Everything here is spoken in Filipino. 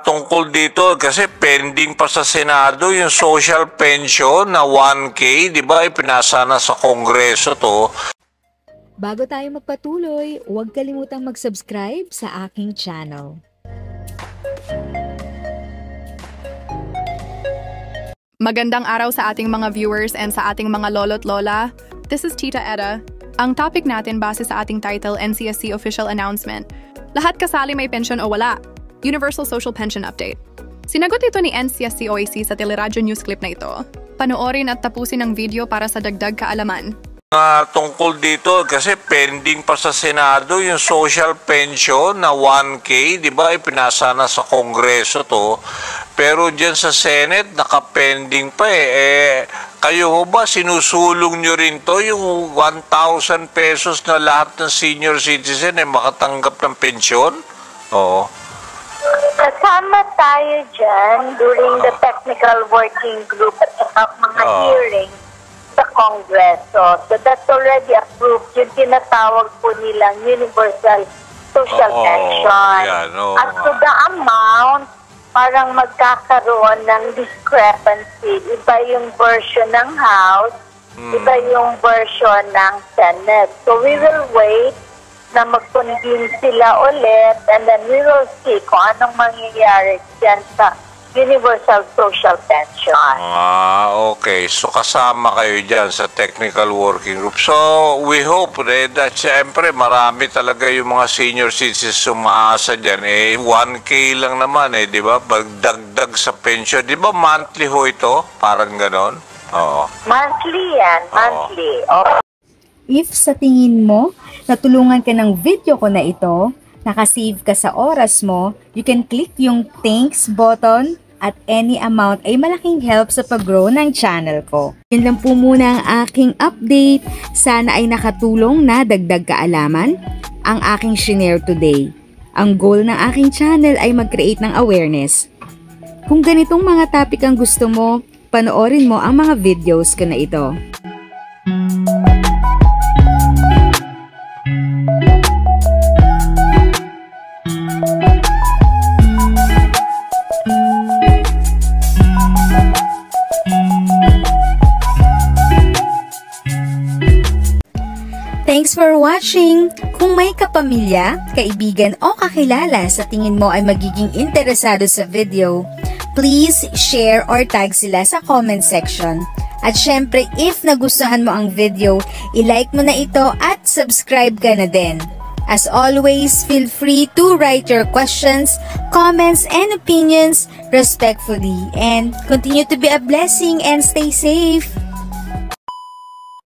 Tungkol dito kasi pending pa sa Senado yung social pension na 1K, di ba? Ipinasa na sa Kongreso to. Bago tayo magpatuloy, huwag kalimutang mag-subscribe sa aking channel. Magandang araw sa ating mga viewers and sa ating mga lolo't lola. This is Tita Eda. Ang topic natin base sa ating title, NCSC Official Announcement. Lahat kasali may pension o wala. Universal Social Pension Update. Sinagot ito ni NCSC OAC sa Teleradyo News clip na ito. Panoorin at tapusin ang video para sa dagdag kaalaman. Tungkol dito kasi pending pa sa Senado yung social pension na 1K, di ba? Ipinasa na sa Kongreso to. Pero dyan sa Senate, nakapending pa eh. Kayo ho ba, sinusulong nyo rin to yung 1,000 pesos na lahat ng senior citizen ay makatanggap ng pensyon? Oo. Kasama tayo dyan during the technical working group at saka mga hearing sa Kongreso. So that's already approved. Yung tinatawag po nilang Universal Social Pension. As to the amount, parang magkakaroon ng discrepancy. Iba yung version ng House, iba yung version ng Senate. So we will wait na mag-convene sila ulit and then we will see kung anong mangyayari dyan sa Universal Social Pension. Okay. So kasama kayo dyan sa technical working group. So we hope that siyempre marami talaga yung mga senior citizens umaasa dyan. 1K lang naman di ba? Pagdagdag sa pension. Di ba monthly ho ito? Parang ganon? Oo. Monthly yan. Monthly. If sa tingin mo, natulungan ka ng video ko na ito, nakasave ka sa oras mo, you can click yung thanks button at any amount ay malaking help sa pag-grow ng channel ko. Yun lang po muna ang aking update. Sana ay nakatulong na dagdag kaalaman ang aking shinare today. Ang goal ng aking channel ay mag-create ng awareness. Kung ganitong mga topic ang gusto mo, panoorin mo ang mga videos ko na ito. Thanks for watching! Kung may kapamilya, kaibigan o kakilala sa tingin mo ay magiging interesado sa video, please share or tag sila sa comment section. At syempre, if nagustuhan mo ang video, i-like mo na ito at subscribe ka na din. As always, feel free to write your questions, comments, and opinions respectfully. And continue to be a blessing and stay safe!